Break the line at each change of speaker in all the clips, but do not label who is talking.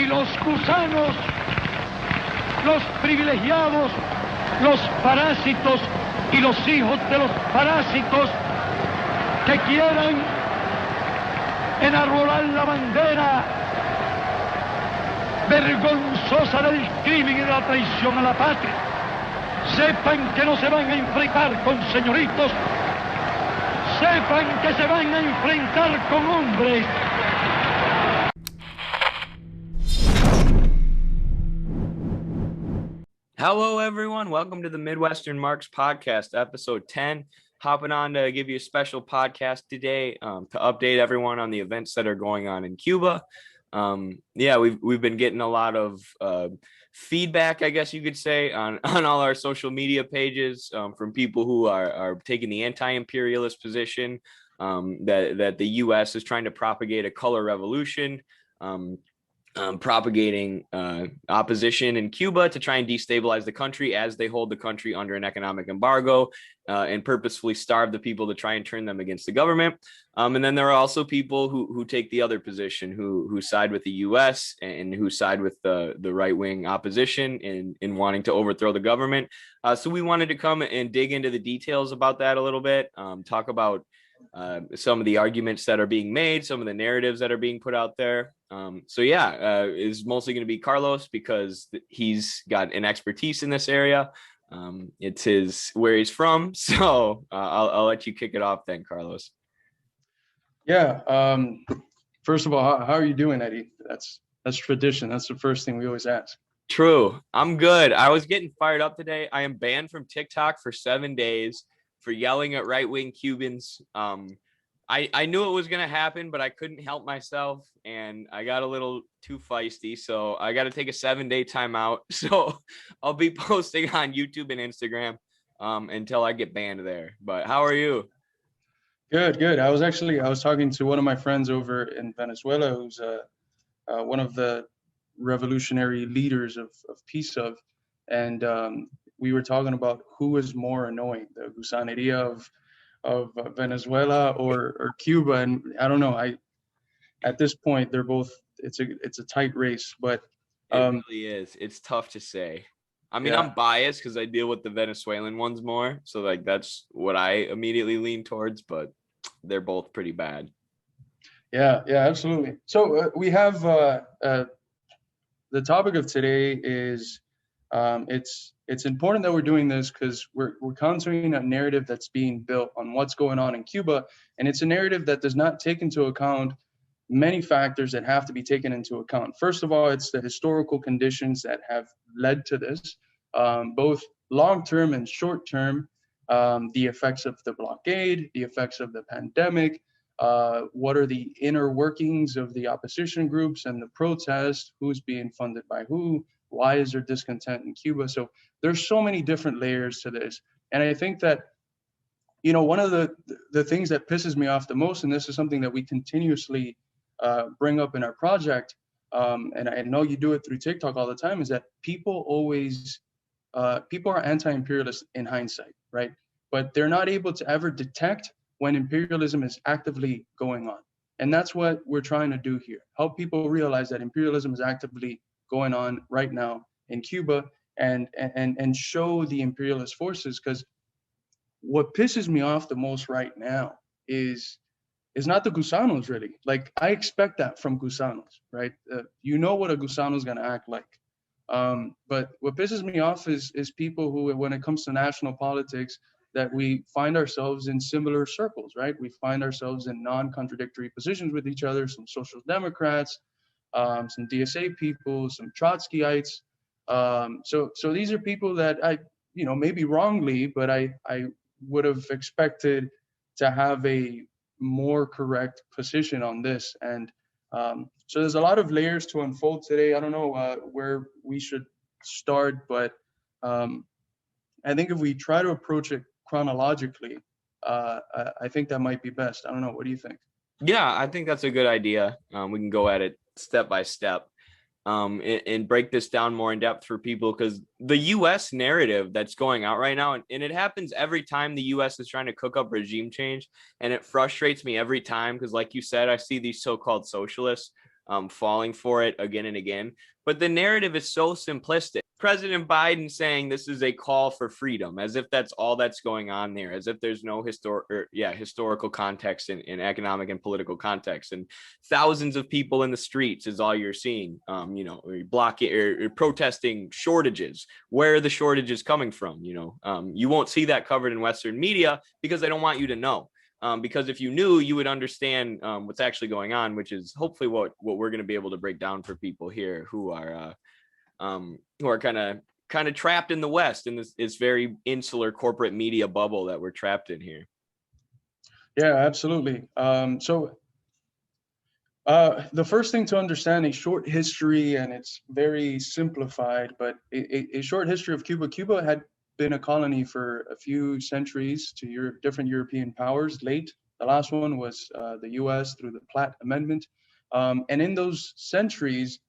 y los gusanos, los privilegiados, los parásitos y los hijos de los parásitos que quieran enarbolar la bandera vergonzosa del crimen y de la traición a la patria, sepan que no se van a enfrentar con señoritos, sepan que se van a enfrentar con hombres.
Hello, everyone. Welcome to the Midwestern Marks Podcast, episode 10. Hopping on to give you a special podcast today to update everyone on the events that are going on in Cuba. We've been getting a lot of feedback, I guess you could say, on all our social media pages from people who are taking the anti-imperialist position that the U.S. is trying to propagate a color revolution. Propagating opposition in Cuba to try and destabilize the country as they hold the country under an economic embargo and purposefully starve the people to try and turn them against the government. And then there are also people who take the other position, who side with the U.S. and who side with the right-wing opposition in wanting to overthrow the government. So we wanted to come and dig into the details about that a little bit, talk about some of the arguments that are being made, some of the narratives that are being put out there. Is mostly going to be Carlos because he's got an expertise in this area. It's where he's from. So I'll let you kick it off then, Carlos.
Yeah. First of all, how are you doing, Eddie? That's tradition. That's the first thing we always ask.
True. I'm good. I was getting fired up today. I am banned from TikTok for 7 days for yelling at right-wing Cubans. I knew it was going to happen, but I couldn't help myself, and I got a little too feisty, so I got to take a 7-day timeout. So I'll be posting on YouTube and Instagram until I get banned there. But how are you?
Good. I was talking to one of my friends over in Venezuela, who's one of the revolutionary leaders of PSUV, and we were talking about who is more annoying, the gusaneria of Venezuela or Cuba, and I don't know. At this point they're both. It's a tight race, but
it really is. It's tough to say. I mean, yeah. I'm biased because I deal with the Venezuelan ones more, so like that's what I immediately lean towards. But they're both pretty bad.
Yeah, absolutely. So we have the topic of today is it's important that we're doing this because we're countering a narrative that's being built on what's going on in Cuba, and it's a narrative that does not take into account many factors that have to be taken into account. First of all, it's the historical conditions that have led to this, both long-term and short-term, the effects of the blockade, the effects of the pandemic, what are the inner workings of the opposition groups and the protests, who's being funded by who, why is there discontent in Cuba? So there's so many different layers to this. And I think that, one of the things that pisses me off the most, and this is something that we continuously bring up in our project, and I know you do it through TikTok all the time, is that people are anti-imperialist in hindsight, right? But they're not able to ever detect when imperialism is actively going on. And that's what we're trying to do here. Help people realize that imperialism is actively going on right now in Cuba and show the imperialist forces, because what pisses me off the most right now is not the gusanos, really. Like, I expect that from gusanos, right? What a gusano is going to act like. But what pisses me off is people who, when it comes to national politics, that we find ourselves in similar circles, right? We find ourselves in non-contradictory positions with each other, some social democrats, some DSA people, some Trotskyists. So these are people that I, maybe wrongly, but I would have expected to have a more correct position on this. And so there's a lot of layers to unfold today. I don't know where we should start, but I think if we try to approach it chronologically, I think that might be best. I don't know. What do you think?
Yeah, I think that's a good idea. We can go at it step by step and break this down more in depth for people, because the U.S. narrative that's going out right now, and it happens every time the U.S. is trying to cook up regime change, and it frustrates me every time because, like you said, I see these so-called socialists falling for it again and again. But the narrative is so simplistic. President Biden saying this is a call for freedom, as if that's all that's going on there, as if there's no historical context in economic and political context, and thousands of people in the streets is all you're seeing. Blocking or protesting shortages. Where are the shortages coming from? You won't see that covered in Western media because they don't want you to know. Because if you knew, you would understand what's actually going on, which is hopefully what we're going to be able to break down for people here who are kind of trapped in the West in this very insular corporate media bubble that we're trapped in here.
Yeah, absolutely. So the first thing to understand a short history, and it's very simplified, but a short history of Cuba. Cuba had been a colony for a few centuries to different European powers. The last one was the U.S. through the Platt Amendment. And in those centuries,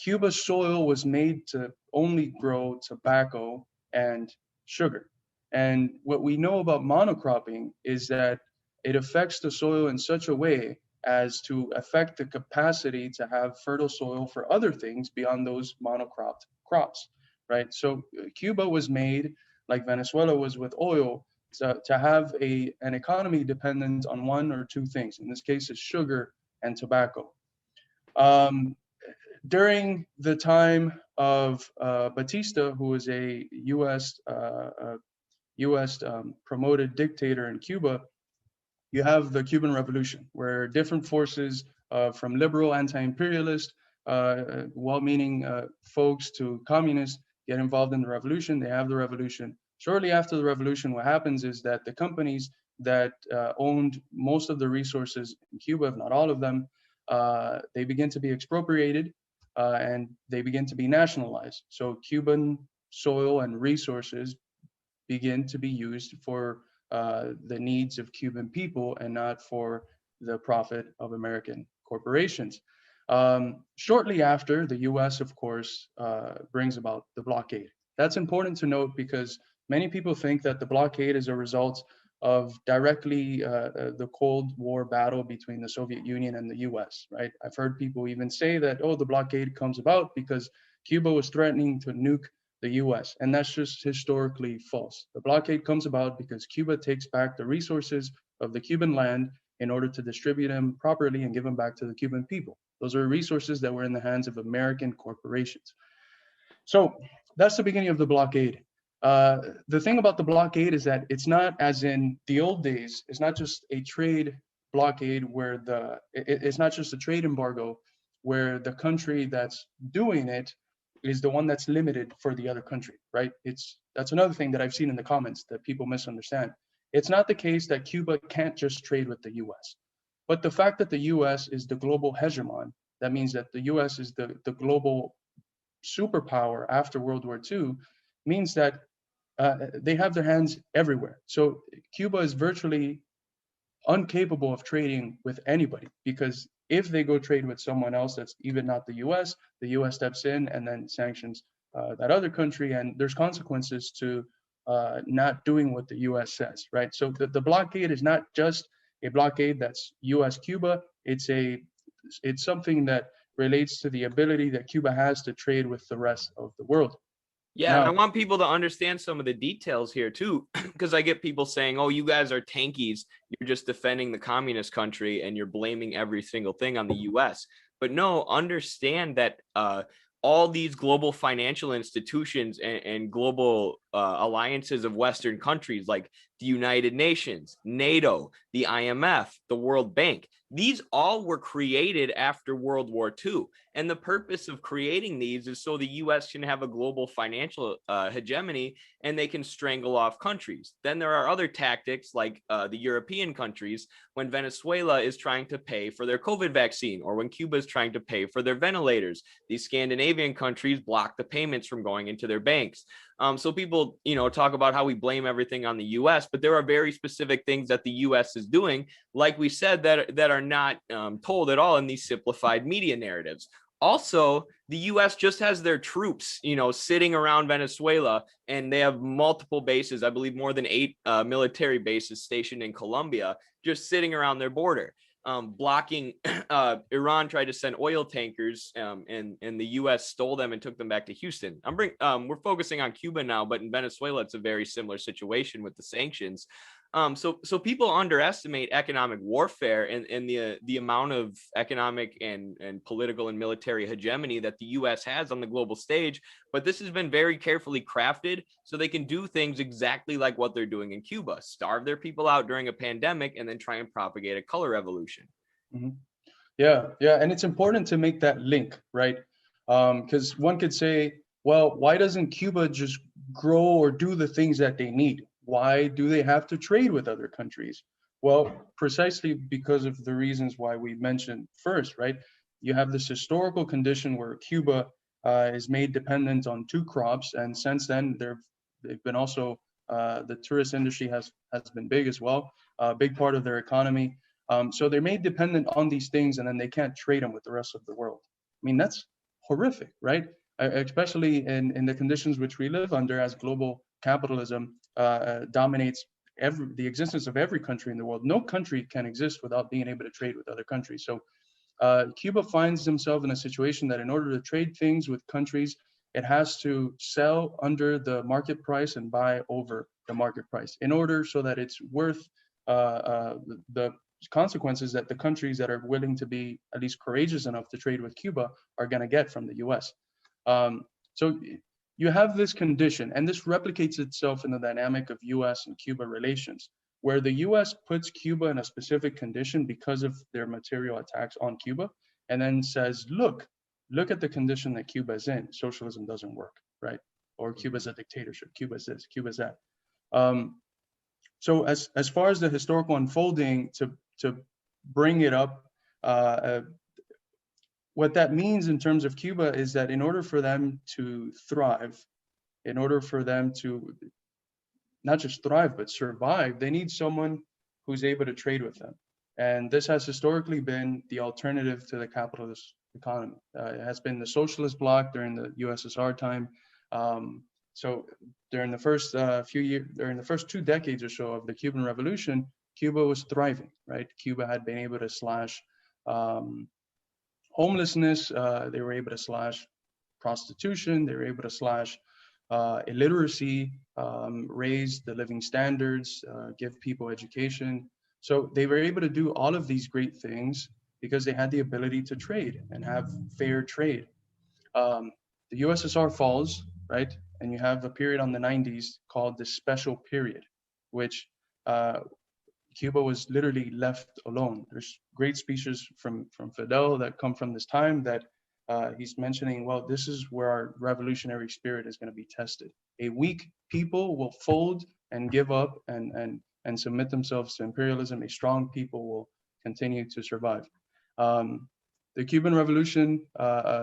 Cuba's soil was made to only grow tobacco and sugar. And what we know about monocropping is that it affects the soil in such a way as to affect the capacity to have fertile soil for other things beyond those monocropped crops, right? So Cuba was made, like Venezuela was with oil, to have an economy dependent on one or two things. In this case, it's sugar and tobacco. During the time of Batista, who was a U.S. Promoted dictator in Cuba, you have the Cuban Revolution, where different forces from liberal anti-imperialist, well-meaning folks to communists get involved in the revolution. They have the revolution. Shortly after the revolution, what happens is that the companies that owned most of the resources in Cuba, if not all of them, they begin to be expropriated and they begin to be nationalized. So Cuban soil and resources begin to be used for the needs of Cuban people and not for the profit of American corporations. Shortly after, the US, of course, brings about the blockade. That's important to note because many people think that the blockade is a result of directly the Cold War battle between the Soviet Union and the US, right? I've heard people even say that, oh, the blockade comes about because Cuba was threatening to nuke the US, and that's just historically false. The blockade comes about because Cuba takes back the resources of the Cuban land in order to distribute them properly and give them back to the Cuban people. Those are resources that were in the hands of American corporations. So that's the beginning of the blockade. The thing about the blockade is that it's not as in the old days. It's not just a trade blockade where it's not just a trade embargo where the country that's doing it is the one that's limited for the other country, right? That's another thing that I've seen in the comments that people misunderstand. It's not the case that Cuba can't just trade with the US, but the fact that the US is the global hegemon, that means that the US is the global superpower after World War II, means that they have their hands everywhere. So Cuba is virtually incapable of trading with anybody because if they go trade with someone else that's even not the US steps in and then sanctions that other country, and there's consequences to not doing what the US says, right? So the blockade is not just a blockade that's US Cuba, it's something that relates to the ability that Cuba has to trade with the rest of the world.
Yeah, now, and I want people to understand some of the details here too, because I get people saying, oh, you guys are tankies. You're just defending the communist country and you're blaming every single thing on the US. But no, understand that all these global financial institutions and global alliances of Western countries like the United Nations, NATO, the IMF, the World Bank, these all were created after World War II. And the purpose of creating these is so the US can have a global financial hegemony and they can strangle off countries. Then there are other tactics like the European countries when Venezuela is trying to pay for their COVID vaccine or when Cuba is trying to pay for their ventilators. These Scandinavian countries block the payments from going into their banks. So people, talk about how we blame everything on the U.S., but there are very specific things that the U.S. is doing, like we said, that are not told at all in these simplified media narratives. Also, the U.S. just has their troops, sitting around Venezuela, and they have multiple bases. I believe more than 8 military bases stationed in Colombia, just sitting around their border. blocking Iran tried to send oil tankers, and the U.S. stole them and took them back to Houston. We're focusing on Cuba now, but in Venezuela, it's a very similar situation with the sanctions. So people underestimate economic warfare and the amount of economic and political and military hegemony that the U.S. has on the global stage. But this has been very carefully crafted so they can do things exactly like what they're doing in Cuba: starve their people out during a pandemic and then try and propagate a color revolution.
Mm-hmm. Yeah, yeah, and it's important to make that link, right? Because one could say, well, why doesn't Cuba just grow or do the things that they need? Why do they have to trade with other countries? Well, precisely because of the reasons why we mentioned first, right? You have this historical condition where Cuba is made dependent on two crops, and since then they've been also the tourist industry has been big as well, a big part of their economy. So they're made dependent on these things, and then they can't trade them with the rest of the world. I mean, that's horrific, right? Especially in the conditions which we live under, as global capitalism dominates the existence of every country in the world. No country can exist without being able to trade with other countries. So Cuba finds himself in a situation that in order to trade things with countries, it has to sell under the market price and buy over the market price in order so that it's worth the consequences that the countries that are willing to be at least courageous enough to trade with Cuba are going to get from the US. So you have this condition, and this replicates itself in the dynamic of US and Cuba relations, where the US puts Cuba in a specific condition because of their material attacks on Cuba, and then says, look at the condition that Cuba is in. Socialism doesn't work, right? Or Cuba's a dictatorship, Cuba's this, Cuba's that. So as far as the historical unfolding, to bring it up, what that means in terms of Cuba is that in order for them to thrive, in order for them to not just thrive, but survive, they need someone who's able to trade with them. And this has historically been the alternative to the capitalist economy. It has been the socialist bloc during the USSR time. So during the first during the first 2 decades or so of the Cuban Revolution, Cuba was thriving, right? Cuba had been able to slash homelessness. They were able to slash prostitution. They were able to slash illiteracy, raise the living standards, give people education. So they were able to do all of these great things because they had the ability to trade and have fair trade. The USSR falls, right? And you have a period on the 90s called the special period, which Cuba was literally left alone. There's great speeches from Fidel that come from this time that he's mentioning, well, this is where our revolutionary spirit is going to be tested. A weak people will fold and give up and submit themselves to imperialism. A strong people will continue to survive. The Cuban Revolution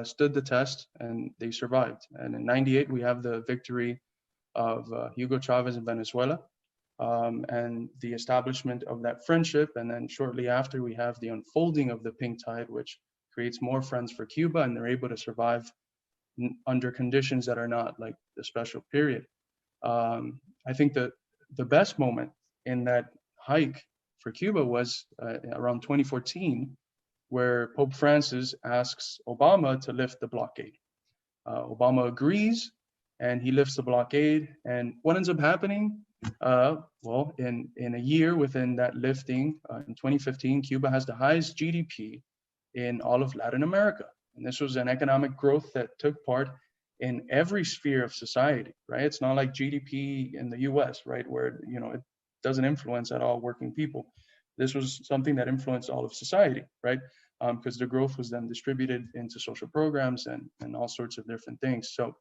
stood the test and they survived. And in '98, we have the victory of Hugo Chavez in Venezuela and the establishment of that friendship. And then shortly after, we have the unfolding of the pink tide, which creates more friends for Cuba, and they're able to survive under conditions that are not like the special period. I think that the best moment in that hike for Cuba was around 2014, where Pope Francis asks Obama to lift the blockade. Obama agrees, and he lifts the blockade. And what ends up happening? Well, in a year within that lifting, in 2015, Cuba has the highest GDP in all of Latin America. And this was an economic growth that took part in every sphere of society, right? It's not like GDP in the US, right? Where, you know, it doesn't influence at all working people. This was something that influenced all of society, right? Because the growth was then distributed into social programs and all sorts of different things. So,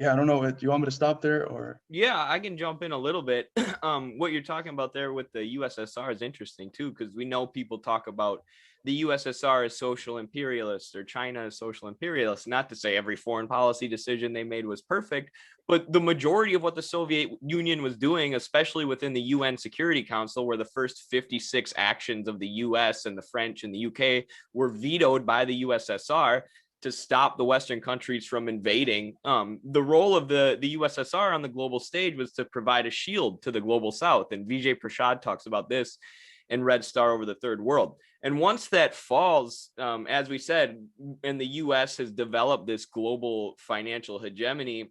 yeah, I don't know. Do you want me to stop there or?
Yeah, I can jump in a little bit. What you're talking about there with the USSR is interesting too, because we know people talk about the USSR as social imperialist or China as social imperialist. Not to say every foreign policy decision they made was perfect, but the majority of what the Soviet Union was doing, especially within the UN Security Council, where the first 56 actions of the US and the French and the UK were vetoed by the USSR to stop the Western countries from invading. The role of the USSR on the global stage was to provide a shield to the global South. And Vijay Prashad talks about this and Red Star over the third world. And once that falls, as we said, and the US has developed this global financial hegemony,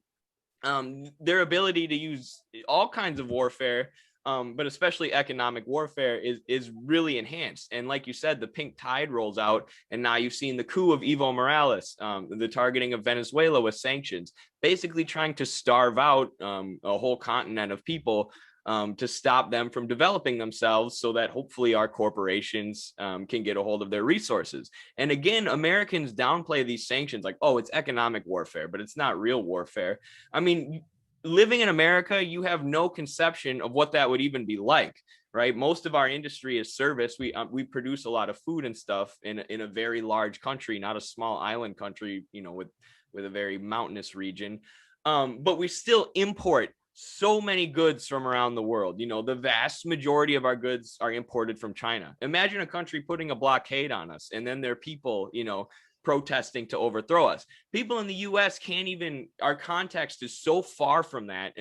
their ability to use all kinds of warfare, but especially economic warfare, is really enhanced. And like you said, the pink tide rolls out, and now you've seen the coup of Evo Morales, the targeting of Venezuela with sanctions, basically trying to starve out a whole continent of people, to stop them from developing themselves, so that hopefully our corporations can get a hold of their resources. And again, Americans downplay these sanctions like, oh, it's economic warfare, but it's not real warfare. I mean, living in America, you have no conception of what that would even be like, right? Most of our industry is service. We produce a lot of food and stuff in a very large country, not a small island country, with a very mountainous region. But we still import so many goods from around the world. The vast majority of our goods are imported from China. Imagine a country putting a blockade on us, and then there are people, protesting to overthrow us. People in the US can't even, our context is so far from that,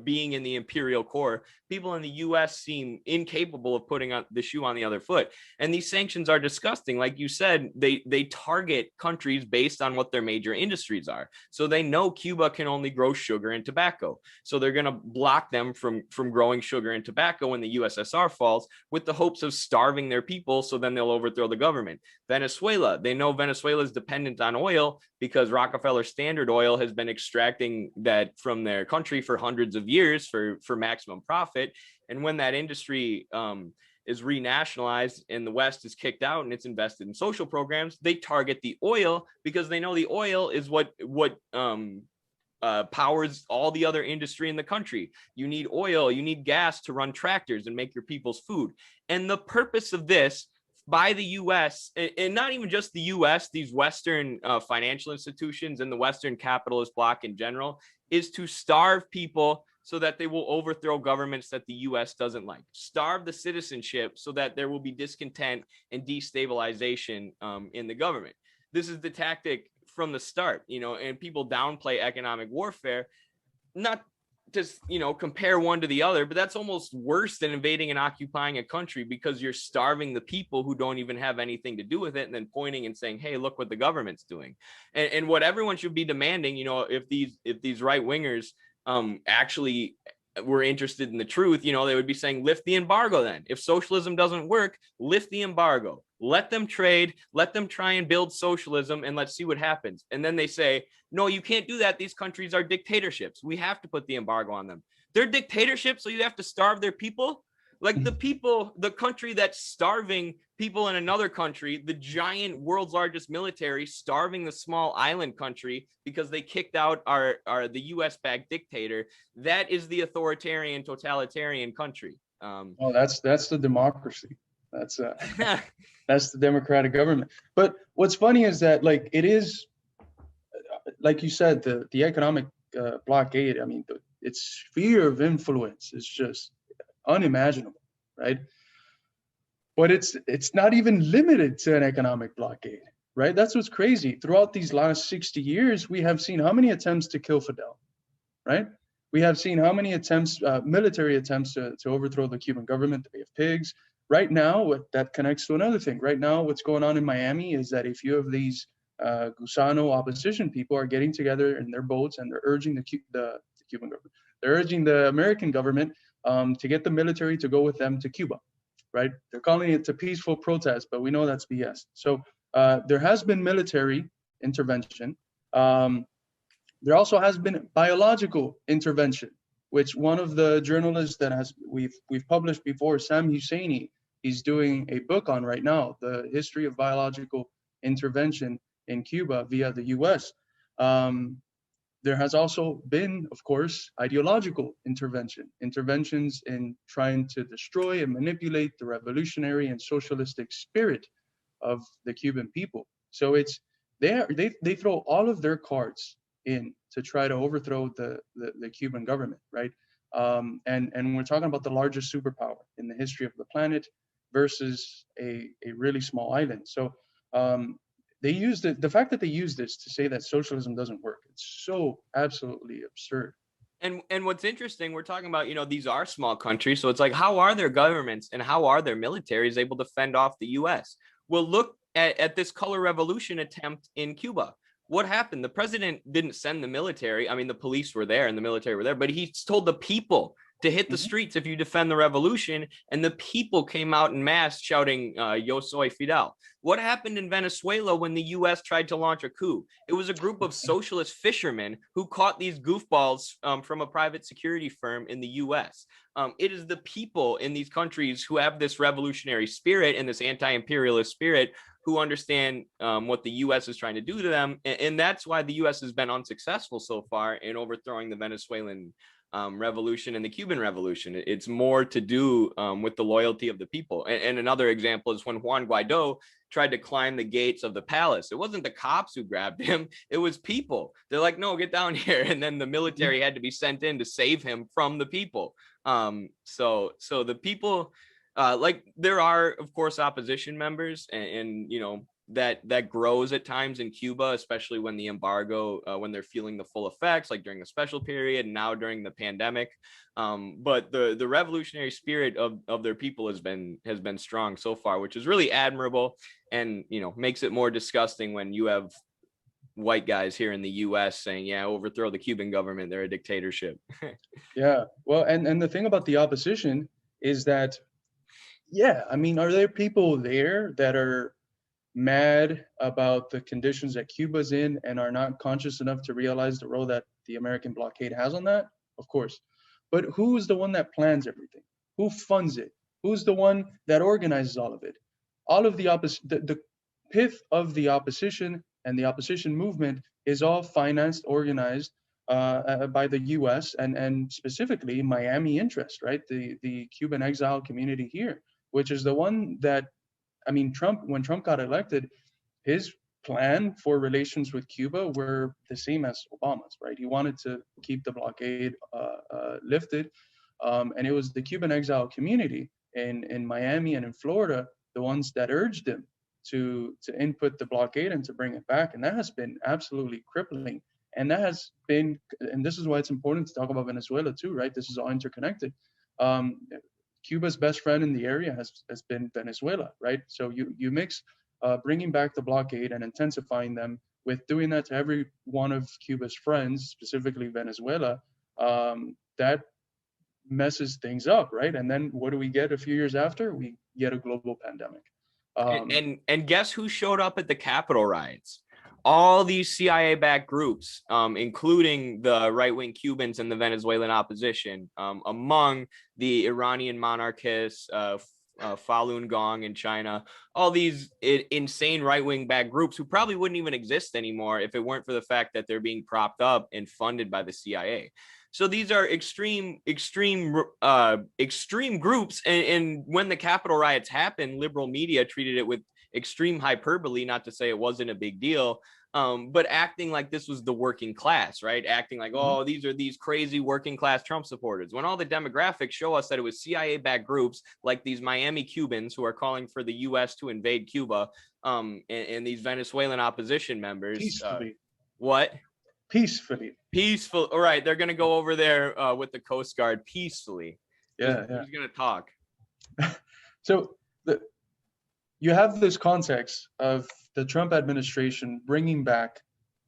being in the imperial core, people in the US seem incapable of putting the shoe on the other foot. And these sanctions are disgusting. Like you said, they target countries based on what their major industries are. So they know Cuba can only grow sugar and tobacco. So they're going to block them from growing sugar and tobacco when the USSR falls, with the hopes of starving their people, so then they'll overthrow the government. Venezuela, they know Venezuela is dependent on oil because Rockefeller Standard Oil has been extracting that from their country for hundreds of years for maximum profit. And when that industry is renationalized and the West is kicked out and it's invested in social programs, they target the oil because they know the oil is what powers all the other industry in the country. You need oil, you need gas to run tractors and make your people's food. And the purpose of this by the US, and not even just the US, these Western financial institutions and the Western capitalist bloc in general, is to starve people so that they will overthrow governments that the US doesn't like. Starve the citizenship so that there will be discontent and destabilization in the government. This is the tactic from the start, and people downplay economic warfare, not just compare one to the other, but that's almost worse than invading and occupying a country, because you're starving the people who don't even have anything to do with it, and then pointing and saying, hey, look what the government's doing. And what everyone should be demanding, if these right wingers actually were interested in the truth, they would be saying, lift the embargo. Then if socialism doesn't work, lift the embargo, let them trade, let them try and build socialism, and let's see what happens. And then they say, no, you can't do that. These countries are dictatorships. We have to put the embargo on them. They're dictatorships, so you have to starve their people? Like the country that's starving people in another country, the giant world's largest military starving the small island country because they kicked out the US-backed dictator. That is the authoritarian, totalitarian country.
Well, that's the democracy. That's that's the democratic government. But what's funny is that, like, it is, like you said, the economic blockade. I mean, its sphere of influence is just unimaginable, right? But it's not even limited to an economic blockade, right? That's what's crazy. Throughout these last 60 years, we have seen how many attempts to kill Fidel, right? We have seen how many attempts, military attempts to overthrow the Cuban government, the Bay of Pigs. Right now, that connects to another thing. Right now, what's going on in Miami is that a few of these Gusano opposition people are getting together in their boats, and they're urging the Cuban government. They're urging the American government to get the military to go with them to Cuba, right? They're calling it a peaceful protest, but we know that's BS. So there has been military intervention. There also has been biological intervention, which one of the journalists that we've published before, Sam Husseini, he's doing a book on right now, the history of biological intervention in Cuba via the US. There has also been, of course, ideological interventions in trying to destroy and manipulate the revolutionary and socialistic spirit of the Cuban people. So they throw all of their cards in to try to overthrow the Cuban government, right? And we're talking about the largest superpower in the history of the planet versus a really small island. So they used the fact that they use this to say that socialism doesn't work. It's so absolutely absurd.
And what's interesting, we're talking about, these are small countries. So it's like, how are their governments and how are their militaries able to fend off the US? Well, look at this color revolution attempt in Cuba. What happened? The president didn't send the military. I mean, the police were there and the military were there, but he told the people to hit the streets if you defend the revolution. And the people came out in mass shouting, Yo soy Fidel. What happened in Venezuela when the US tried to launch a coup? It was a group of socialist fishermen who caught these goofballs from a private security firm in the US. It is the people in these countries who have this revolutionary spirit and this anti-imperialist spirit who understand what the US is trying to do to them. And that's why the US has been unsuccessful so far in overthrowing the Venezuelan revolution and the Cuban revolution. It's more to do with the loyalty of the people. And another example is when Juan Guaido tried to climb the gates of the palace. It wasn't the cops who grabbed him. It was people. They're like, no, get down here. And then the military had to be sent in to save him from the people. So the people, like there are, of course, opposition members and that grows at times in Cuba, especially when the embargo, when they're feeling the full effects, like during the special period and now during the pandemic. But the revolutionary spirit of their people has been strong so far, which is really admirable, and makes it more disgusting when you have white guys here in the US saying, yeah, overthrow the Cuban government, they're a dictatorship.
Yeah, well, and the thing about the opposition is that, yeah, I mean, are there people there that are mad about the conditions that Cuba's in and are not conscious enough to realize the role that the American blockade has on that? Of course. But who's the one that plans everything? Who funds it? Who's the one that organizes all of it? All of the pith of the opposition and the opposition movement is all financed, organized by the U.S. and specifically Miami interest, right? The Cuban exile community here, which is the one that, I mean, when Trump got elected, his plan for relations with Cuba were the same as Obama's, right? He wanted to keep the blockade lifted, and it was the Cuban exile community in Miami and in Florida, the ones that urged him to input the blockade and to bring it back, and that has been absolutely crippling. And that has been, and this is why it's important to talk about Venezuela too, right? This is all interconnected. Cuba's best friend in the area has been Venezuela, right? So you mix bringing back the blockade and intensifying them with doing that to every one of Cuba's friends, specifically Venezuela, that messes things up, right? And then what do we get a few years after? We get a global pandemic.
And guess who showed up at the Capitol riots? All these CIA-backed groups, including the right-wing Cubans and the Venezuelan opposition, among the Iranian monarchists, Falun Gong in China, all these insane right-wing backed groups who probably wouldn't even exist anymore if it weren't for the fact that they're being propped up and funded by the CIA. So these are extreme groups. And when the Capitol riots happened, liberal media treated it with extreme hyperbole, not to say it wasn't a big deal, but acting like this was the working class, right? Acting like, oh, these are these crazy working class Trump supporters, when all the demographics show us that it was CIA-backed groups like these Miami Cubans who are calling for the U.S. to invade Cuba, and these Venezuelan opposition members.
Peacefully.
What?
Peacefully.
Peaceful. All right, they're going to go over there with the Coast Guard peacefully.
Yeah.
Who's going to talk?
So you have this context of the Trump administration bringing back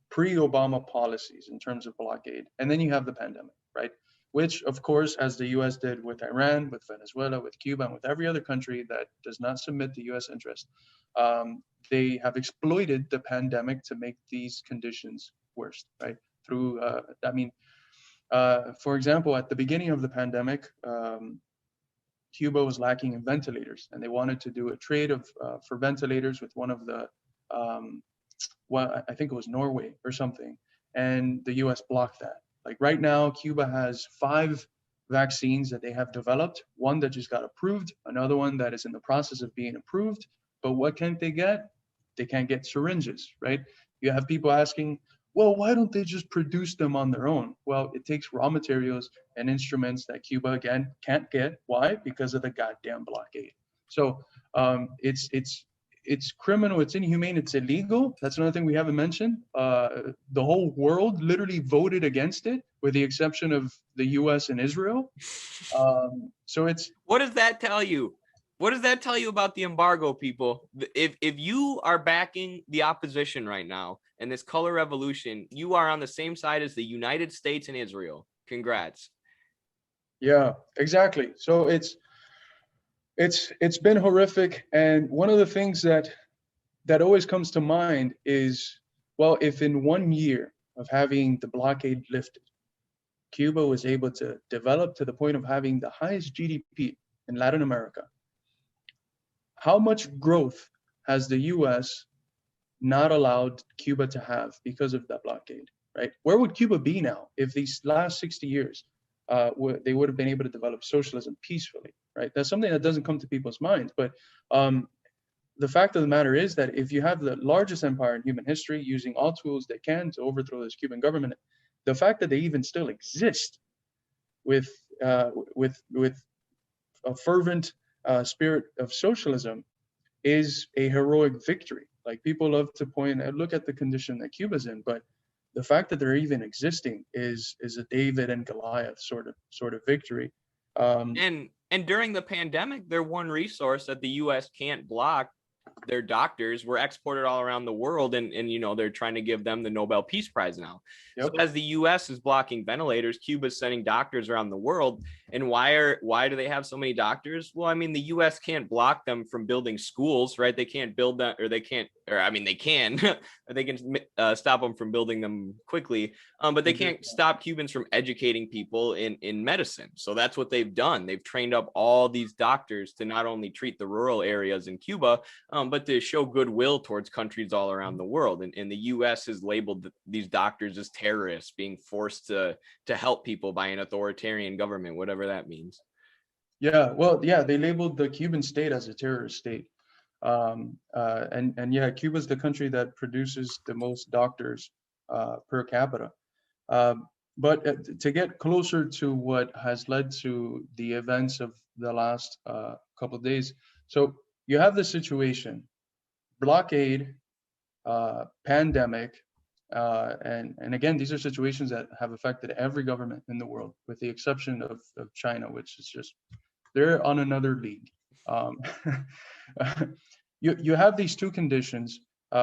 pre-Obama policies in terms of blockade. And then you have the pandemic, right? Which, of course, as the U.S. did with Iran, with Venezuela, with Cuba, and with every other country that does not submit to U.S. interest, they have exploited the pandemic to make these conditions worse, right? Through, for example, at the beginning of the pandemic, Cuba was lacking in ventilators, and they wanted to do a trade for ventilators with one of the, I think it was Norway or something, and the U.S. blocked that. Like right now, Cuba has 5 vaccines that they have developed, one that just got approved, another one that is in the process of being approved, but what can't they get? They can't get syringes, right? You have people asking, well, why don't they just produce them on their own? Well, it takes raw materials and instruments that Cuba, again, can't get. Why? Because of the goddamn blockade. So it's it's criminal, it's inhumane, it's illegal. That's another thing we haven't mentioned. The whole world literally voted against it, with the exception of the U.S. and Israel. So it's.
What does that tell you? What does that tell you about the embargo, people? If you are backing the opposition right now and this color revolution, you are on the same side as the United States and Israel. Congrats.
Yeah, exactly. So it's been horrific, and one of the things that always comes to mind is, well, if in 1 year of having the blockade lifted, Cuba was able to develop to the point of having the highest GDP in Latin America, how much growth has the US not allowed Cuba to have because of that blockade, right? Where would Cuba be now if these last 60 years they would have been able to develop socialism peacefully, right? That's something that doesn't come to people's minds. But the fact of the matter is that if you have the largest empire in human history using all tools they can to overthrow this Cuban government, the fact that they even still exist with a fervent spirit of socialism is a heroic victory. Like, people love to point and look at the condition that Cuba's in, but the fact that they're even existing is a David and Goliath sort of victory.
And during the pandemic, their one resource that the U.S. can't block, their doctors, were exported all around the world, and they're trying to give them the Nobel Peace Prize now. Yep. So as the U.S. is blocking ventilators, Cuba's sending doctors around the world. And why do they have so many doctors? Well, I mean, the U.S. can't block them from building schools, right? They can't build that, or they can, or they can stop them from building them quickly, but they can't stop Cubans from educating people in medicine. So that's what they've done. They've trained up all these doctors to not only treat the rural areas in Cuba, but to show goodwill towards countries all around the world. And the U.S. has labeled these doctors as terrorists, being forced to help people by an authoritarian government, whatever that means.
Yeah, well, yeah, they labeled the Cuban state as a terrorist state. And yeah, Cuba's the country that produces the most doctors per capita. But to get closer to what has led to the events of the last couple of days, so you have the situation: blockade, pandemic, and again, these are situations that have affected every government in the world, with the exception of China, which is just, they're on another league. You have these two conditions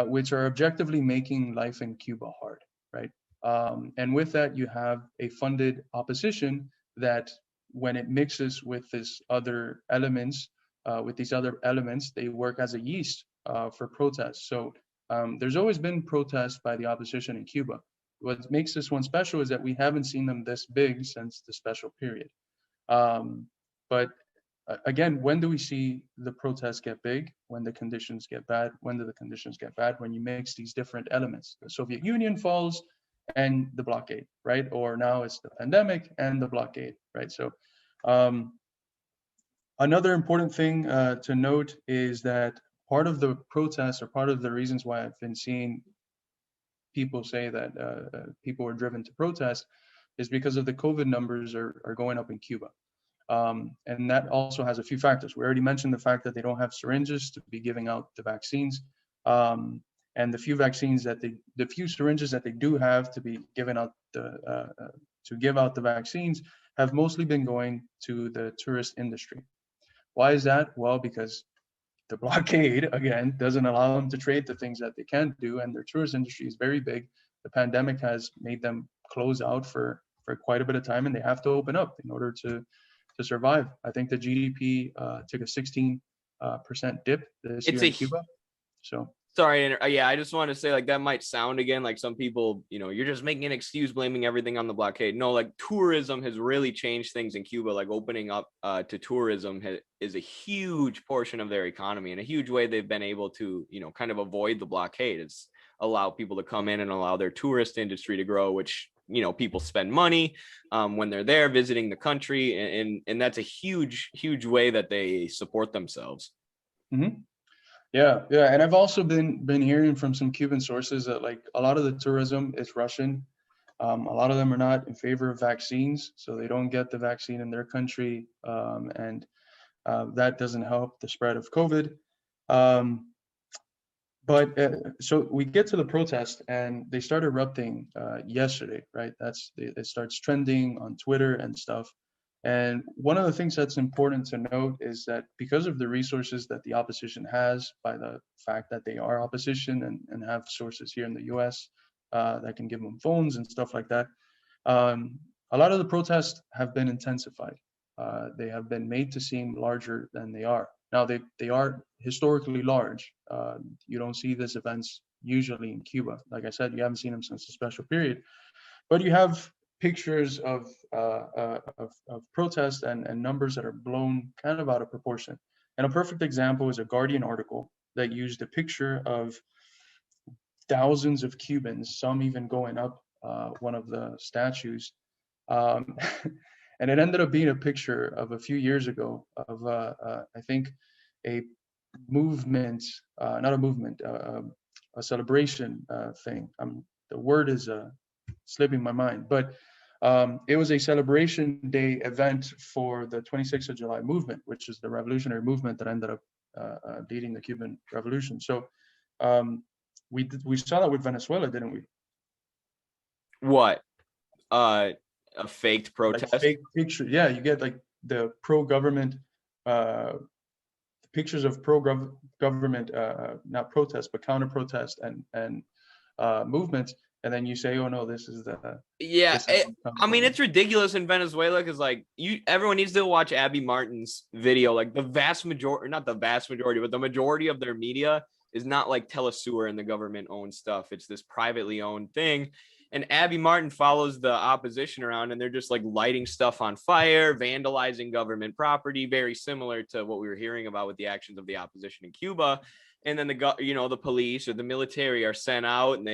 which are objectively making life in Cuba hard, right? And with that, you have a funded opposition that, when it mixes with these other elements, they work as a yeast for protests. So there's always been protests by the opposition in Cuba. What makes this one special is that we haven't seen them this big since the special period. But again, when do we see the protests get big? When the conditions get bad. When do the conditions get bad? When you mix these different elements. The Soviet Union falls and the blockade, right? Or now it's the pandemic and the blockade, right? So another important thing to note is that part of the protests, or part of the reasons why I've been seeing people say that people are driven to protest, is because of the COVID numbers are going up in Cuba. And that also has a few factors. We already mentioned the fact that they don't have syringes to be giving out the vaccines. And the few syringes that they do have to be given out to give out the vaccines have mostly been going to the tourist industry. Why is that? Well, because the blockade, again, doesn't allow them to trade the things that they can do, and their tourist industry is very big. The pandemic has made them close out for quite a bit of time, and they have to open up in order to survive. I think the GDP took a 16% dip this year in Cuba. So
sorry, yeah, I just want to say, like, that might sound again like some people, you're just making an excuse, blaming everything on the blockade. No, like, tourism has really changed things in Cuba. Like, opening up to tourism is a huge portion of their economy, and a huge way they've been able to, kind of avoid the blockade. It's allow people to come in and allow their tourist industry to grow, which, people spend money when they're there visiting the country, and that's a huge way that they support themselves.
Mm-hmm. Yeah, and I've also been hearing from some Cuban sources that, like, a lot of the tourism is Russian. A lot of them are not in favor of vaccines, so they don't get the vaccine in their country, and that doesn't help the spread of COVID. But so we get to the protest, and they start erupting yesterday, right? It starts trending on Twitter and stuff. And one of the things that's important to note is that because of the resources that the opposition has, by the fact that they are opposition and have sources here in the US that can give them phones and stuff like that, a lot of the protests have been intensified. They have been made to seem larger than they are. Now, they are historically large. You don't see these events usually in Cuba. Like I said, you haven't seen them since the special period. But you have pictures of protests and numbers that are blown kind of out of proportion. And a perfect example is a Guardian article that used a picture of thousands of Cubans, some even going up one of the statues. Um, and it ended up being a picture of a few years ago of, I think, a movement, not a movement, a celebration thing. The word is slipping my mind, but it was a celebration day event for the 26th of July movement, which is the revolutionary movement that ended up leading the Cuban Revolution. So we saw that with Venezuela, didn't we?
What? A faked protest?
Like fake picture. Yeah, you get like the pro-government pictures of pro-government, not protest, but counter-protest and movements. And then you say, oh no, this is the
I mean, it's ridiculous in Venezuela because like everyone needs to watch Abby Martin's video. Like the vast majority, not the vast majority, but the majority of their media is not like Telesur and the government owned stuff. It's this privately owned thing. And Abby Martin follows the opposition around, and they're just like lighting stuff on fire, vandalizing government property, very similar to what we were hearing about with the actions of the opposition in Cuba. And then the police or the military are sent out, and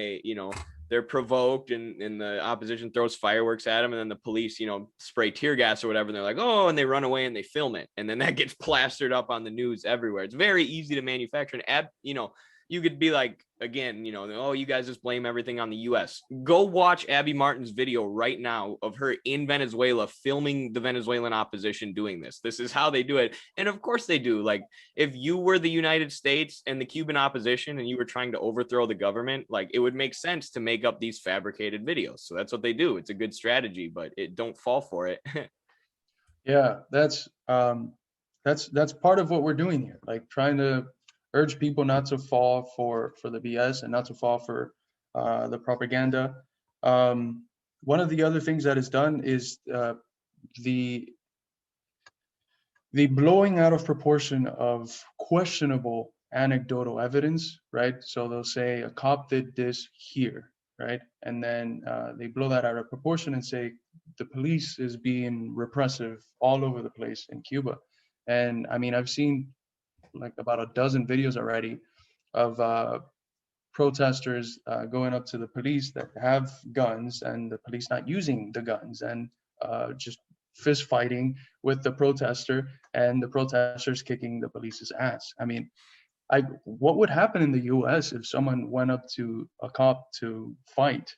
they're provoked, and the opposition throws fireworks at them, and then the police, spray tear gas or whatever. And they're like, oh, and they run away and they film it. And then that gets plastered up on the news everywhere. It's very easy to manufacture. And you could be like, again, oh, you guys just blame everything on the US. Go watch Abby Martin's video right now of her in Venezuela filming the Venezuelan opposition doing this. This is how they do it. And of course they do. Like, if you were the United States and the Cuban opposition and you were trying to overthrow the government, like, it would make sense to make up these fabricated videos. So that's what they do. It's a good strategy, but don't fall for it.
Yeah, that's part of what we're doing here, like trying to urge people not to fall for the BS and not to fall for the propaganda. One of the other things that is done is the blowing out of proportion of questionable anecdotal evidence, right? So they'll say a cop did this here, right? And then they blow that out of proportion and say the police is being repressive all over the place in Cuba. And I mean, I've seen like about a dozen videos already of protesters going up to the police that have guns and the police not using the guns and just fist fighting with the protester and the protesters kicking the police's ass. I mean, what would happen in the US if someone went up to a cop to fight?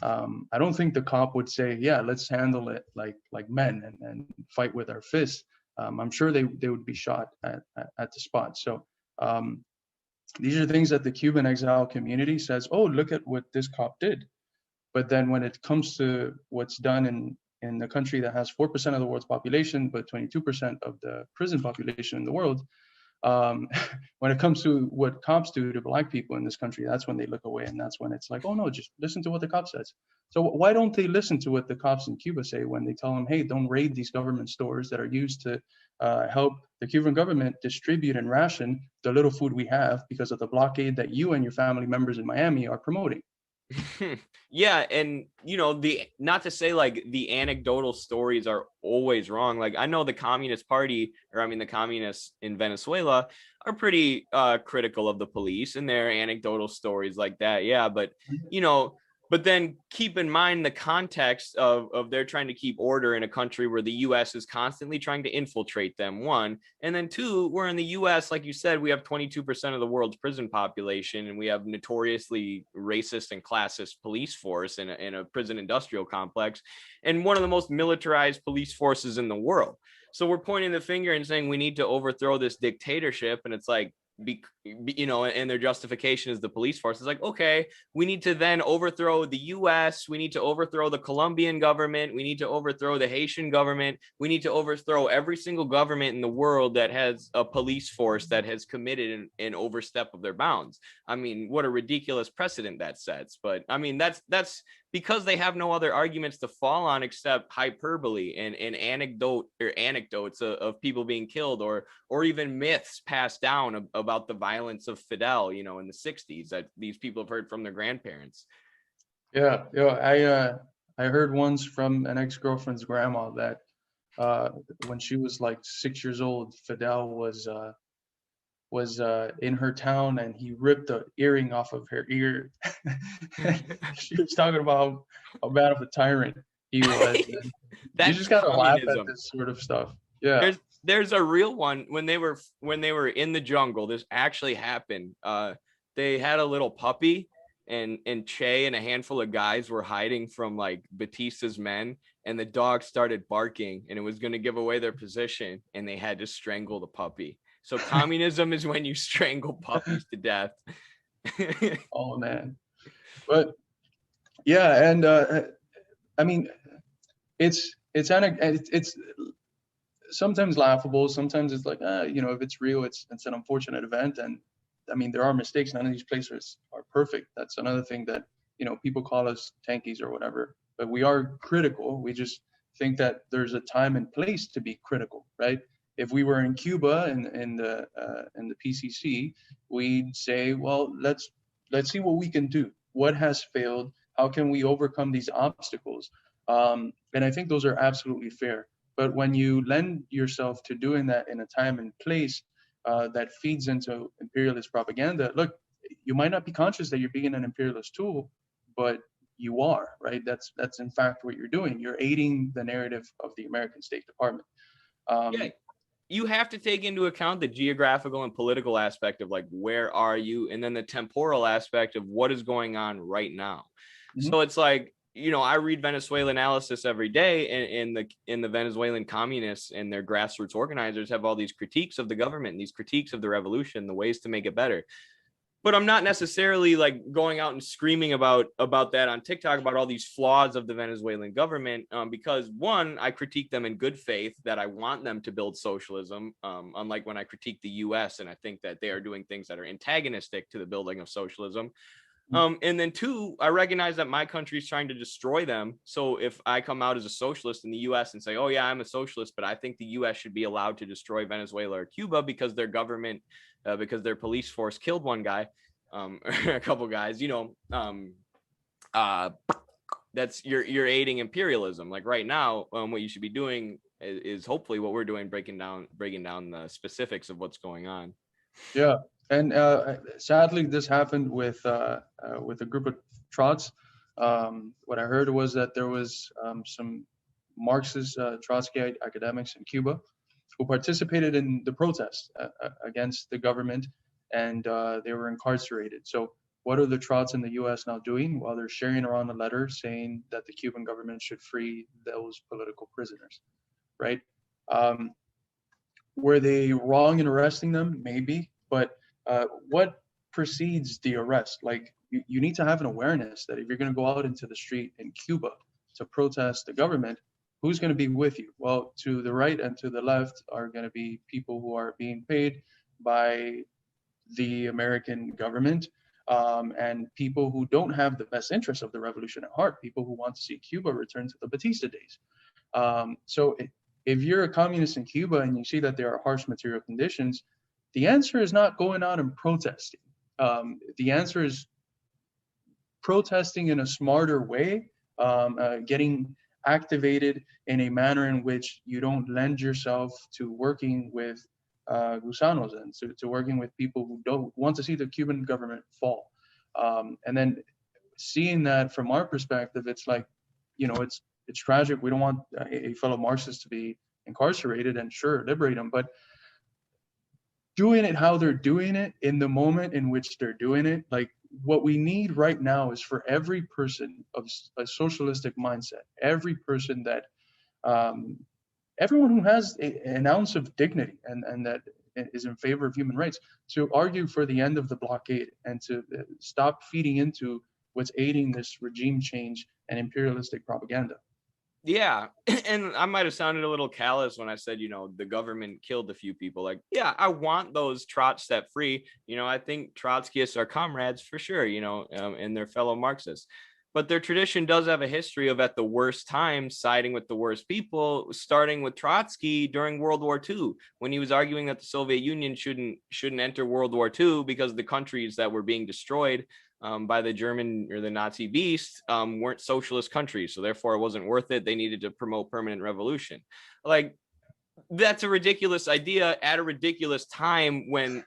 I don't think the cop would say, yeah, let's handle it like men and fight with our fists. I'm sure they would be shot at the spot. So these are things that the Cuban exile community says, oh, look at what this cop did. But then when it comes to what's done in the country that has 4% of the world's population, but 22% of the prison population in the world, when it comes to what cops do to Black people in this country, that's when they look away. And that's when it's like, oh, no, just listen to what the cop says. So why don't they listen to what the cops in Cuba say when they tell them, hey, don't raid these government stores that are used to help the Cuban government distribute and ration the little food we have because of the blockade that you and your family members in Miami are promoting?
Yeah, and not to say like the anecdotal stories are always wrong. Like, I know the Communist Party, the communists in Venezuela are pretty critical of the police and their anecdotal stories like that. Yeah, but but then keep in mind the context of they're trying to keep order in a country where the US is constantly trying to infiltrate them, one. And then two, we're in the US, like you said, we have 22% of the world's prison population, and we have notoriously racist and classist police force in a prison industrial complex, and one of the most militarized police forces in the world. So we're pointing the finger and saying we need to overthrow this dictatorship. And it's like, and their justification is the police force. It's like, okay, we need to then overthrow the US, we need to overthrow the Colombian government, we need to overthrow the Haitian government, we need to overthrow every single government in the world that has a police force that has committed an overstep of their bounds. I mean, what a ridiculous precedent that sets. But I mean, that's because they have no other arguments to fall on except hyperbole and anecdotes of people being killed, or even myths passed down about the violence of Fidel, in the 60s that these people have heard from their grandparents.
Yeah, I heard once from an ex-girlfriend's grandma that when she was like 6 years old, Fidel was in her town and he ripped the earring off of her ear. She was talking about how bad of a tyrant he was. You just gotta laugh at this sort of stuff. Yeah.
There's a real one when they were in the jungle. This actually happened. They had a little puppy, and Che and a handful of guys were hiding from like Batista's men, and the dog started barking and it was going to give away their position, and they had to strangle the puppy. So communism is when you strangle puppies to death.
Oh man. But yeah, and I mean, it's sometimes laughable, sometimes it's like, if it's real, it's an unfortunate event. And I mean, there are mistakes. None of these places are perfect. That's another thing that, people call us tankies or whatever, but we are critical. We just think that there's a time and place to be critical, right? If we were in Cuba in the PCC, we'd say, well, let's see what we can do. What has failed? How can we overcome these obstacles? And I think those are absolutely fair. But when you lend yourself to doing that in a time and place that feeds into imperialist propaganda, look, you might not be conscious that you're being an imperialist tool, but you are, right? That's in fact what you're doing. You're aiding the narrative of the American State Department.
Yeah. You have to take into account the geographical and political aspect of like, where are you? And then the temporal aspect of what is going on right now. Mm-hmm. So it's like, I read Venezuelan analysis every day, and the Venezuelan communists and their grassroots organizers have all these critiques of the government, and these critiques of the revolution, the ways to make it better. But I'm not necessarily like going out and screaming about that on TikTok, about all these flaws of the Venezuelan government, because one, I critique them in good faith that I want them to build socialism, unlike when I critique the US and I think that they are doing things that are antagonistic to the building of socialism. And then two, I recognize that my country is trying to destroy them. So if I come out as a socialist in the US and say, oh yeah, I'm a socialist, but I think the US should be allowed to destroy Venezuela or Cuba because their government, because their police force killed one guy, or a couple guys, that's you're aiding imperialism. Like right now, what you should be doing is hopefully what we're doing, breaking down the specifics of what's going on.
Yeah. And sadly, this happened with a group of Trots. What I heard was that there was some Marxist Trotskyite academics in Cuba who participated in the protest against the government, and they were incarcerated. So what are the Trots in the U.S. now doing? Well, they're sharing around a letter saying that the Cuban government should free those political prisoners, right? Were they wrong in arresting them? Maybe, but what precedes the arrest? Like, you need to have an awareness that if you're going to go out into the street in Cuba to protest the government, who's going to be with you? Well, to the right and to the left are going to be people who are being paid by the American government, and people who don't have the best interests of the revolution at heart, people who want to see Cuba return to the Batista days. So if you're a communist in Cuba and you see that there are harsh material conditions, the answer is not going out and protesting. The answer is protesting in a smarter way, getting activated in a manner in which you don't lend yourself to working with gusanos and to working with people who don't want to see the Cuban government fall. And then seeing that from our perspective, it's like, it's tragic. We don't want a fellow Marxist to be incarcerated, and sure, liberate them, but doing it how they're doing it in the moment in which they're doing it, like what we need right now is for every person of a socialistic mindset, every person that, everyone who has an ounce of dignity and that is in favor of human rights, to argue for the end of the blockade and to stop feeding into what's aiding this regime change and imperialistic propaganda.
Yeah, and I might have sounded a little callous when I said, the government killed a few people. Like, yeah, I want those Trots set free. I think Trotskyists are comrades for sure, and they're fellow Marxists. But their tradition does have a history of, at the worst times, siding with the worst people, starting with Trotsky during World War II, when he was arguing that the Soviet Union shouldn't enter World War II because the countries that were being destroyed by the German or the Nazi beast weren't socialist countries. So therefore, it wasn't worth it. They needed to promote permanent revolution. Like, that's a ridiculous idea at a ridiculous time when,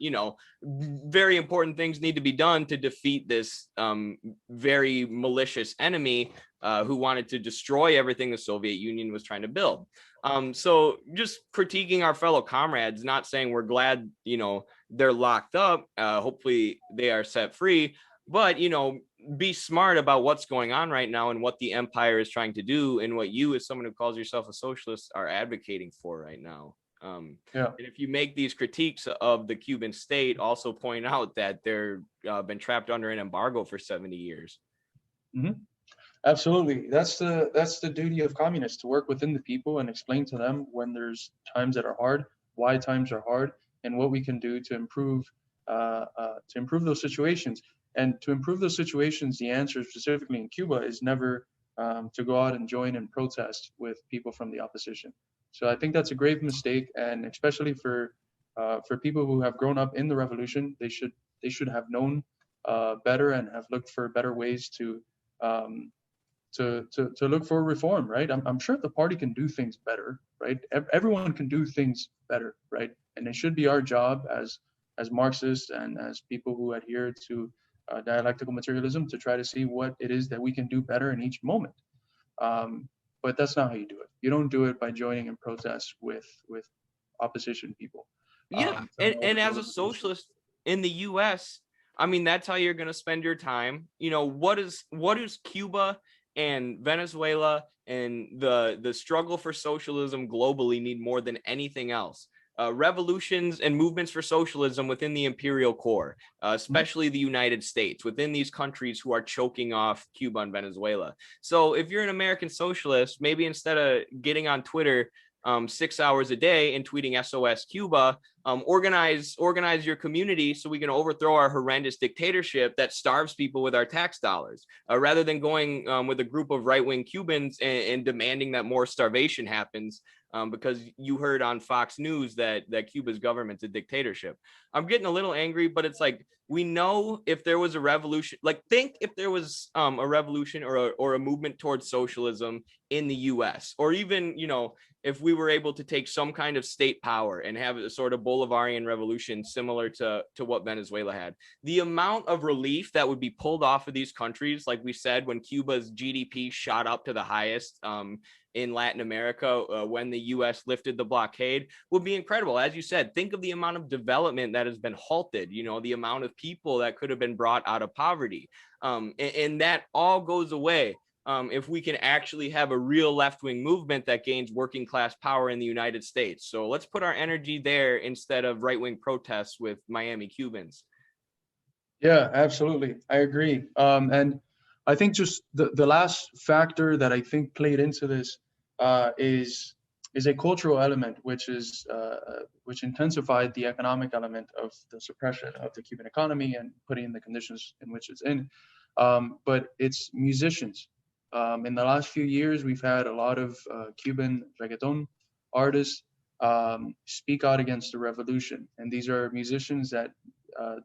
very important things need to be done to defeat this very malicious enemy who wanted to destroy everything the Soviet Union was trying to build. So just critiquing our fellow comrades, not saying we're glad, they're locked up. Hopefully they are set free, but, be smart about what's going on right now and what the empire is trying to do and what you, as someone who calls yourself a socialist, are advocating for right now. And if you make these critiques of the Cuban state, also point out that they're been trapped under an embargo for 70 years.
Mm-hmm. Absolutely. That's the duty of communists, to work within the people and explain to them when there's times that are hard, why times are hard, and what we can do to improve those situations. And to improve those situations, the answer specifically in Cuba is never to go out and join and protest with people from the opposition. So I think that's a grave mistake, and especially for people who have grown up in the revolution, they should have known better and have looked for better ways to look for reform. Right? I'm sure the party can do things better. Right? Everyone can do things better. Right? And it should be our job as Marxists and as people who adhere to dialectical materialism to try to see what it is that we can do better in each moment. But that's not how you do it. You don't do it by joining in protests with opposition people.
Yeah, and as a socialist in the U.S., I mean, that's how you're going to spend your time. What is Cuba and Venezuela and the struggle for socialism globally need more than anything else? Revolutions and movements for socialism within the imperial core, especially the United States, within these countries who are choking off Cuba and Venezuela. So if you're an American socialist, maybe instead of getting on Twitter 6 hours a day and tweeting SOS Cuba, organize your community so we can overthrow our horrendous dictatorship that starves people with our tax dollars, rather than going with a group of right-wing Cubans and demanding that more starvation happens because you heard on Fox News that Cuba's government's a dictatorship. I'm getting a little angry, but it's like, we know if there was a revolution, think if there was a revolution or a movement towards socialism in the US, or even, if we were able to take some kind of state power and have a sort of Bolivarian revolution similar to what Venezuela had, the amount of relief that would be pulled off of these countries, like we said, when Cuba's GDP shot up to the highest in Latin America when the US lifted the blockade, would be incredible. As you said, think of the amount of development that has been halted, the amount of people that could have been brought out of poverty. And that all goes away if we can actually have a real left-wing movement that gains working class power in the United States. So let's put our energy there instead of right-wing protests with Miami Cubans.
Yeah, absolutely. I agree. And I think just the last factor that I think played into this is a cultural element, which intensified the economic element of the suppression of the Cuban economy and putting in the conditions in which it's in. But it's musicians. In the last few years, we've had a lot of Cuban reggaeton artists speak out against the revolution. And these are musicians that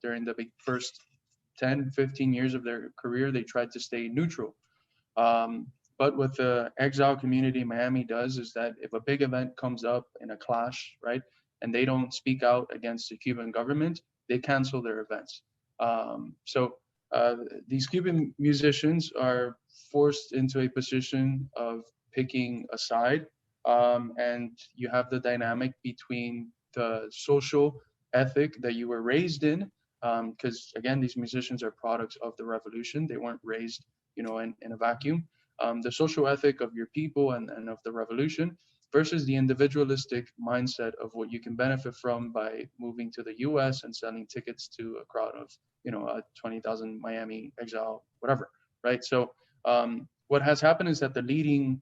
during the first 10, 15 years of their career, they tried to stay neutral. But what the exile community in Miami does is that if a big event comes up in a clash, right, and they don't speak out against the Cuban government, they cancel their events. So these Cuban musicians are forced into a position of picking a side, and you have the dynamic between the social ethic that you were raised in, because again, these musicians are products of the revolution. They weren't raised, in a vacuum. The social ethic of your people and of the revolution, versus the individualistic mindset of what you can benefit from by moving to the US and selling tickets to a crowd of, 20,000 Miami Exile, whatever, right? So what has happened is that the leading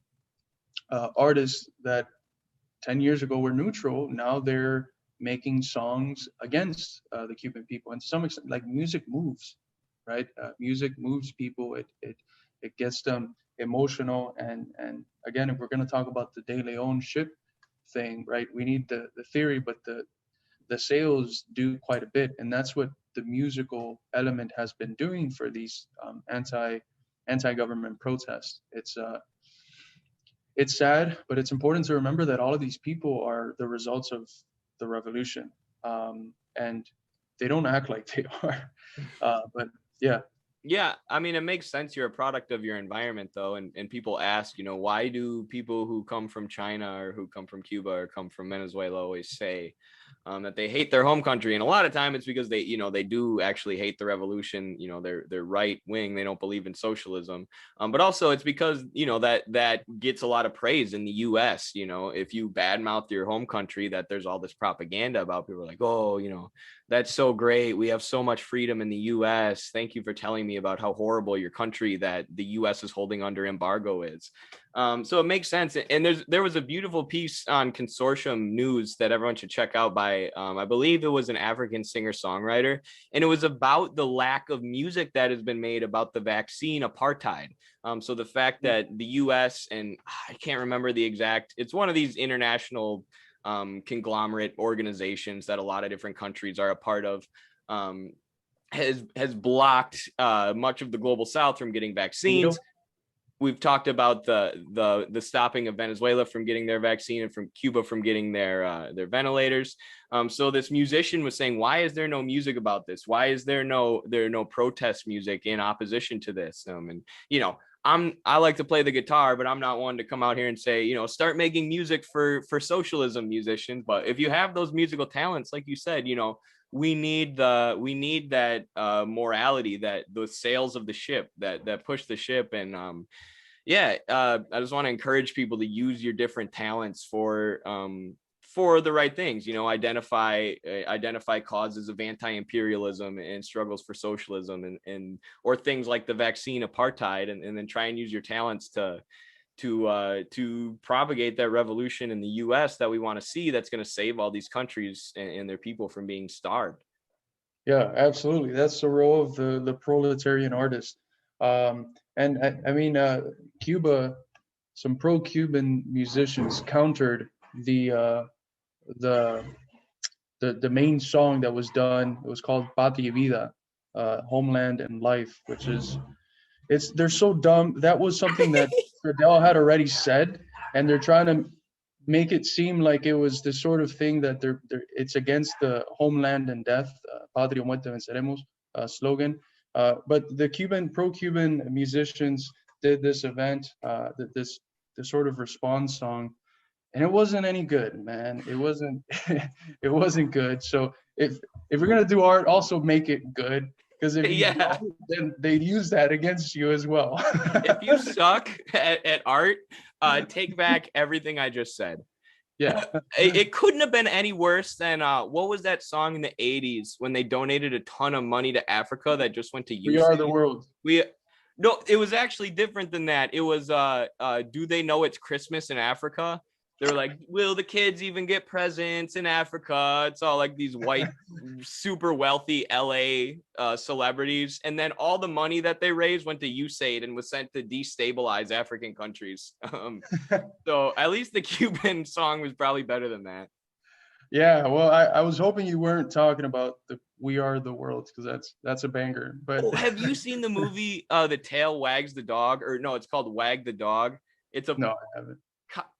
artists that 10 years ago were neutral, now they're making songs against the Cuban people. And to some extent, like, music moves, right? Music moves people. It gets them emotional. And again, if we're going to talk about the De Leon ship thing, right? We need the theory, but the sales do quite a bit. And that's what the musical element has been doing for these anti-government protests. It's sad, but it's important to remember that all of these people are the results of the revolution, and they don't act like they are. But yeah.
Yeah, I mean, it makes sense. You're a product of your environment, though, and people ask, why do people who come from China or who come from Cuba or come from Venezuela always say that they hate their home country? And a lot of time it's because they do actually hate the revolution. They're right wing. They don't believe in socialism. But also it's because that gets a lot of praise in the U.S. If you badmouth your home country, that there's all this propaganda about, people like, oh, that's so great. We have so much freedom in the U.S. Thank you for telling me about how horrible your country that the U.S. is holding under embargo is. So it makes sense. And there was a beautiful piece on Consortium News that everyone should check out by, I believe it was an African singer-songwriter. And it was about the lack of music that has been made about the vaccine apartheid. So the fact that the U.S. and I can't remember the exact, it's one of these international conglomerate organizations that a lot of different countries are a part of, has blocked much of the global South from getting vaccines. We've talked about the stopping of Venezuela from getting their vaccine and from Cuba from getting their ventilators. So this musician was saying, why is there no music about this? Why is there no protest music in opposition to this? And I like to play the guitar, but I'm not one to come out here and say, start making music for socialism musicians. But if you have those musical talents, like you said, we need that morality, that the sails of the ship that push the ship. And I just want to encourage people to use your different talents for the right things. Identify causes of anti-imperialism and struggles for socialism, and or things like the vaccine apartheid, and then try and use your talents to propagate that revolution in the U.S. that we want to see, that's going to save all these countries and their people from being starved.
Yeah, absolutely. That's the role of the proletarian artist. And I mean, Cuba, some pro-Cuban musicians countered the main song that was done. It was called Patria Vida, Homeland and Life, which is, they're so dumb. That was something that Fidel had already said, and they're trying to make it seem like it was the sort of thing that it's against the homeland and death, Patria Muerte Venceremos slogan. But the pro-Cuban musicians did this event, this sort of response song, and it wasn't any good, man. It wasn't it wasn't good. So if you're gonna do art, also make it good, because if you don't, then they'd use that against you as well.
If you suck at art, take back everything I just said.
Yeah.
It couldn't have been any worse than what was that song in the 80s when they donated a ton of money to Africa that just went to USAID?
We Are the World.
No, it was actually different than that. It was Do They Know It's Christmas in Africa? They were like, will the kids even get presents in Africa? It's all like these white, super wealthy LA celebrities. And then all the money that they raised went to USAID and was sent to destabilize African countries. So at least the Cuban song was probably better than that.
Yeah, well, I was hoping you weren't talking about the We Are the World, because that's a banger. But
have you seen the movie The Tail Wags the Dog? Or no, it's called Wag the Dog.
No, I haven't.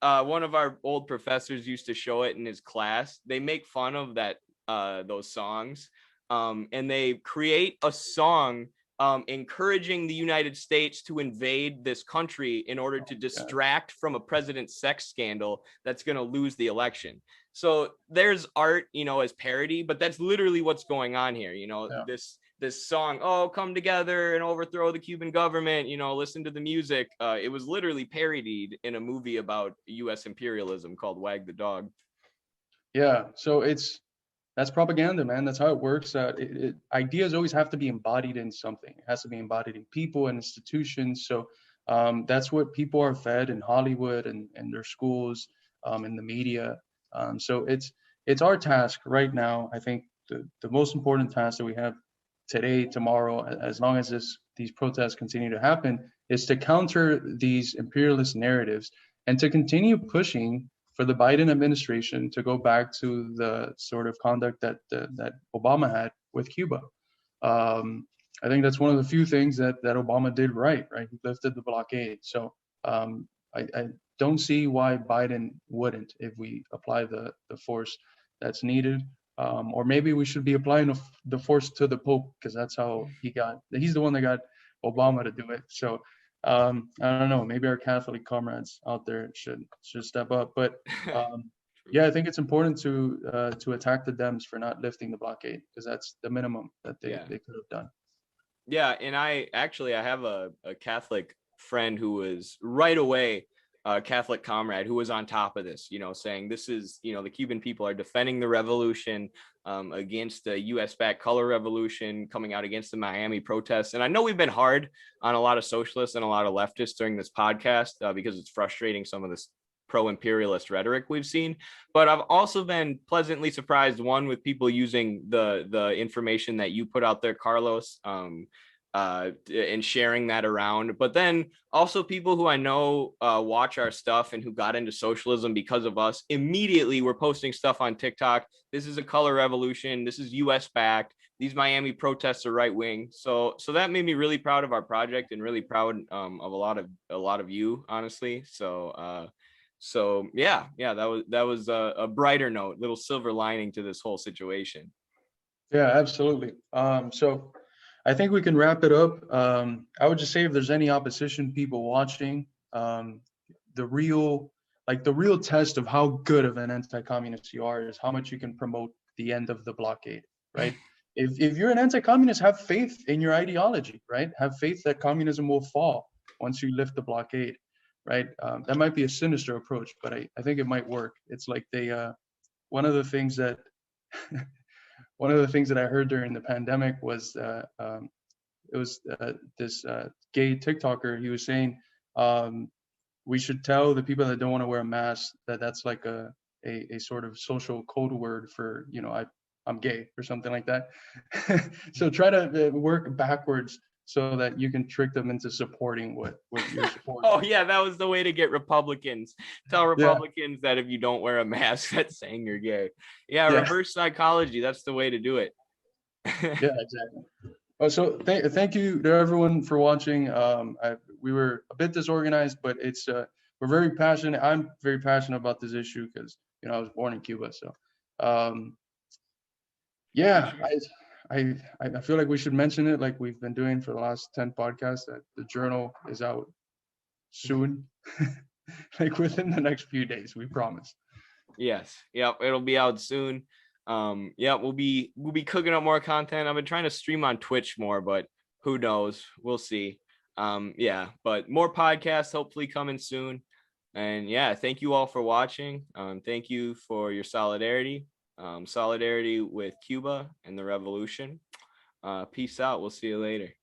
One of our old professors used to show it in his class. They make fun of that those songs, and they create a song encouraging the United States to invade this country in order to distract from a president's sex scandal that's going to lose the election. So there's art, as parody, but that's literally what's going on here. this song, oh, come together and overthrow the Cuban government, listen to the music. It was literally parodied in a movie about US imperialism called Wag the Dog.
Yeah, so that's propaganda, man. That's how it works. Ideas always have to be embodied in something. It has to be embodied in people and institutions. So that's what people are fed in Hollywood and their schools, in the media. So it's our task right now. I think the most important task that we have today, tomorrow, as long as these protests continue to happen, is to counter these imperialist narratives and to continue pushing for the Biden administration to go back to the sort of conduct that Obama had with Cuba. I think that's one of the few things that Obama did right. He lifted the blockade. So I don't see why Biden wouldn't if we apply the force that's needed. Or maybe we should be applying the force to the Pope, because that's how he's the one that got Obama to do it. So I don't know, maybe our Catholic comrades out there should step up. But yeah, I think it's important to attack the Dems for not lifting the blockade, because that's the minimum that they could have done.
Yeah, and I have a Catholic friend who was right away a Catholic comrade who was on top of this, saying this is, the Cuban people are defending the revolution against the US-backed color revolution, coming out against the Miami protests. And I know we've been hard on a lot of socialists and a lot of leftists during this podcast because it's frustrating some of this pro-imperialist rhetoric we've seen, but I've also been pleasantly surprised, one, with people using the information that you put out there, Carlos, and sharing that around, but then also people who I know watch our stuff and who got into socialism because of us immediately were posting stuff on TikTok. This is a color revolution. This is US backed. These Miami protests are right wing. So that made me really proud of our project and really proud of a lot of you, honestly. So yeah, that was a brighter note, little silver lining to this whole situation.
Yeah, absolutely. So I think we can wrap it up. I would just say, if there's any opposition people watching, the real test of how good of an anti-communist you are is how much you can promote the end of the blockade, right? If you're an anti-communist, have faith in your ideology, right? Have faith that communism will fall once you lift the blockade, right? That might be a sinister approach, but I think it might work. It's like one of the things that one of the things that I heard during the pandemic was it was this gay TikToker. He was saying we should tell the people that don't want to wear a mask that that's like a sort of social code word for, I'm gay or something like that. So try to work backwards so that you can trick them into supporting what you're supporting.
Oh yeah, that was the way to get Republicans. Tell Republicans that if you don't wear a mask, that's saying you're gay. Yeah, reverse psychology. That's the way to do it.
Yeah, exactly. So thank you to everyone for watching. We were a bit disorganized, but we're very passionate. I'm very passionate about this issue because I was born in Cuba. So yeah, I feel like we should mention it, like we've been doing for the last 10 podcasts, that the journal is out soon, like within the next few days, we promise.
Yes. Yep. It'll be out soon. We'll be cooking up more content. I've been trying to stream on Twitch more, but who knows? We'll see. But more podcasts hopefully coming soon. And yeah, thank you all for watching. Thank you for your solidarity. Solidarity with Cuba and the revolution. Peace out. We'll see you later.